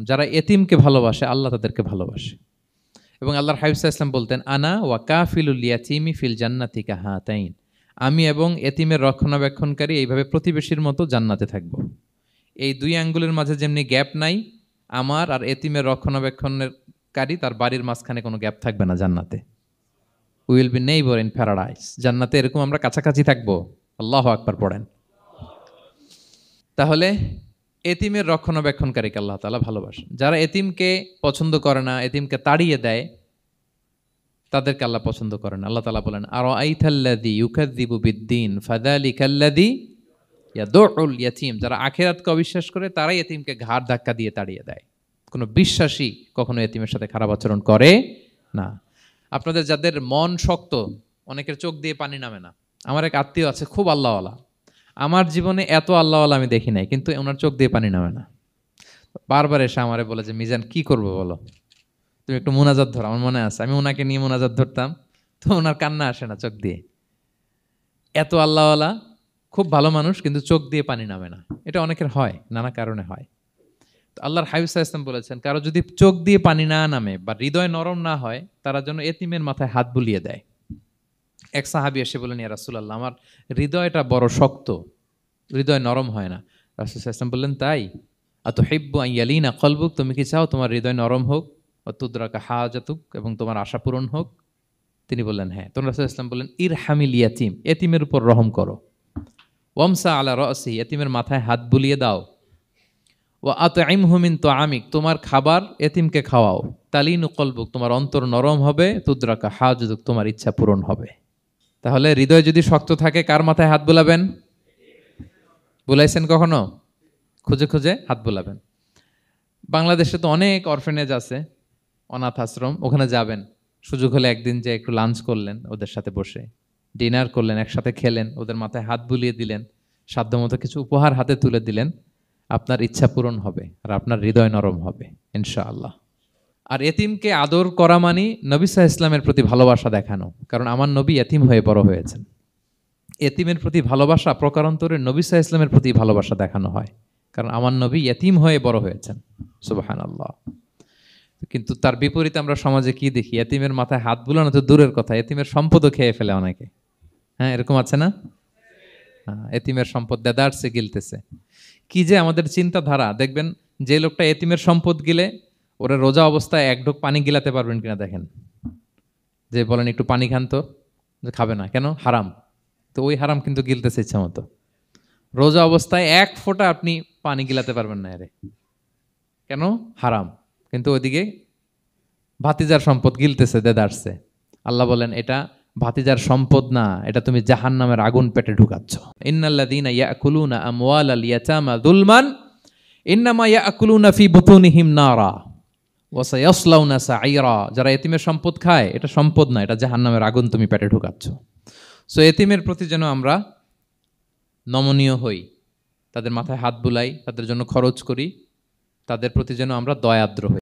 যারা এতিমকে ভালোবাসে আল্লাহ তাদেরকে ভালোবাসে। এবং আল্লাহর হাবিব সাল্লাল্লাহু আলাইহি ওয়াসাল্লাম বলতেন, আনা ওয়া কাফিলুল ইয়াতীমি ফিল জান্নাতি কাহাতাইন, আমি এবং এতিমের রক্ষণাবেক্ষণকারী এইভাবে প্রতিবেশীর মতো জান্নাতে থাকব। এই দুই আঙ্গুলের মাঝে যেমনি গ্যাপ নাই, আমার আর এতিমের রক্ষণাবেক্ষণকারী তার বাড়ির মাঝখানে কোনো গ্যাপ থাকবে না জান্নাতে। We will be neighbour in paradise. জান্নাতে এরকম আমরা কাছাকাছি থাকবো। আল্লাহু আকবার পড়েন। তাহলে এতিমের রক্ষণাবেক্ষণকারীকে আল্লাহ তাআলা ভালোবাসেন। যারা এতিমকে পছন্দ করে না, এতিমকে তাড়িয়ে দেয়, তাদেরকে আল্লাহ পছন্দ করেন। আল্লাহ তাআলা বলেন, আরাআইতাল্লাযী ইউকাযযিবু বিদ্দীন ফাযালিকাল্লাযী ইয়াদুউল ইয়াতীম। যারা আখিরাতকে অবিশ্বাস করে তারাই এতিমকে ঘাড় ধাক্কা দিয়ে তাড়িয়ে দেয়। কোনো বিশ্বাসী কখনো এতিমের সাথে খারাপ আচরণ করে না। আপনাদের যাদের মন শক্ত, অনেকের চোখ দিয়ে পানি নামে না। আমার এক আত্মীয় আছে খুব আল্লাহওয়ালা, আমার জীবনে এত আল্লাহওয়ালা আমি দেখি নাই, কিন্তু ওনার চোখ দিয়ে পানি নামে না। বারবার এসে আমারে বলে যে, মিজান কি করবো বলো, তুমি একটু মোনাজাত ধরো। আমার মনে আছে আমি ওনাকে নিয়ে মোনাজাত ধরতাম, তো ওনার কান্না আসে না চোখ দিয়ে। এত আল্লাহওয়ালা, খুব ভালো মানুষ, কিন্তু চোখ দিয়ে পানি নামে না। এটা অনেকের হয়, নানা কারণে হয়। তো আল্লাহর হাবিব সাল্লাল্লাহু আলাইহি ওয়াসাল্লাম বলেছেন, কারো যদি চোখ দিয়ে পানি না নামে বা হৃদয় নরম না হয়, তারা যেন এতিমের মাথায় হাত বুলিয়ে দেয়। এক সাহাবী এসে বলেন, ইয়া রাসূলুল্লাহ, আমার হৃদয়টা বড় শক্ত, হৃদয় নরম হয় না। রাসূল সাল্লাল্লাহু আলাইহি ওয়াসাল্লাম বললেন, তাই? আতুহিব্বু আন ইয়ালিনা কলবুক, তুমি কি চাও তোমার হৃদয় নরম হোক, ওয়া তুদরাকা হাজাতুক, এবং তোমার আশা পূরণ হোক? তিনি বললেন, হ্যাঁ। তখন রাসূল সাল্লাল্লাহু আলাইহি ওয়াসাল্লাম বললেন, ইরহামিল ইয়াতীম, এতিমের উপর রহম করো। ওয়ামসা আলা রাসি, এতিমের মাথায় হাত বুলিয়ে দাও। ওয়া আতইমহু মিন তুআমিক, তোমার খাবার এতিমকে খাওয়াও। তালিনু কলবুক, তোমার অন্তর নরম হবে। তুদরাকা হাজাতুক, তোমার ইচ্ছা পূরণ হবে। তাহলে হৃদয় যদি শক্ত থাকে, কার মাথায় হাত বুলাবেন? বুলাইছেন কখনো? খুঁজে খুঁজে হাত বুলাবেন। বাংলাদেশে তো অনেক অরফেনেজ আছে, অনাথ আশ্রম, ওখানে যাবেন। সুযোগ হলে একদিন যে একটু লাঞ্চ করলেন ওদের সাথে বসে, ডিনার করলেন, একসাথে খেলেন, ওদের মাথায় হাত বুলিয়ে দিলেন, সাধ্যমতো কিছু উপহার হাতে তুলে দিলেন, আপনার ইচ্ছা পূরণ হবে আর আপনার হৃদয় নরম হবে ইনশাআল্লাহ। আর এতিমকে আদর করা মানে নবী সাল্লাল্লাহু আলাইহি ওয়াসাল্লামের প্রতি ভালোবাসা দেখানো। কারণ আমার নবী এতিম হয়ে বড় হয়েছেন। এতিমের প্রতি ভালোবাসা প্রকারান্তরে নবী সাল্লাল্লাহু আলাইহি ওয়াসাল্লামের প্রতি ভালোবাসা দেখানো হয়, কারণ আমার নবী এতিম হয়ে বড় হয়েছেন। সুবহানাল্লাহ। কিন্তু তার বিপরীতে আমরা সমাজে কি দেখি? এতিমের মাথায় হাত বুলানো তো দূরের কথা, এতিমের সম্পদও খেয়ে ফেলে অনেকে। হ্যাঁ, এরকম আছে না? এতিমের সম্পদ দেদারসে গিলতেছে। কি যে আমাদের চিন্তাধারা! দেখবেন যে লোকটা এতিমের সম্পদ গিলে, ওরা রোজা অবস্থায় এক ঢোক পানি গিলাতে পারবেন কিনা দেখেন। যে বলেন একটু পানি খান তো, খাবে না কেন? হারাম। তো ওই হারাম কিন্তু গিলতেছে ইচ্ছা মতো। রোজা অবস্থায় এক ফোঁটা আপনি পানি গিলাতে পারবেন না এরে, কেন? হারাম। কিন্তু ওইদিকে ভাতিজার সম্পদ গিলতেছে দেদারসে। আল্লাহ বলেন, এটা ভাতিজার সম্পদ না, এটা তুমি জাহান্নামের আগুন পেটে ঢুকাচ্ছ। ইন্নাল্লাযীনা ইয়াকুলুনা আমওয়ালাল ইয়াতামা যুলমান ইন্নামা ইয়াকুলুনা ফি বুতুনিহিম নারা ওয়া সায়াসলাউনা সাঈরা। যারা এতিমের সম্পদ খায়, এটা সম্পদ না, এটা জাহান্নামের আগুন তুমি পেটে ঢুকাচ্ছ। সো এতিমের প্রতি যেন আমরা নমনীয় হই, তাদের মাথায় হাত বুলাই, তাদের জন্য খরচ করি, তাদের প্রতি যেন আমরা দয়াদ্র হই।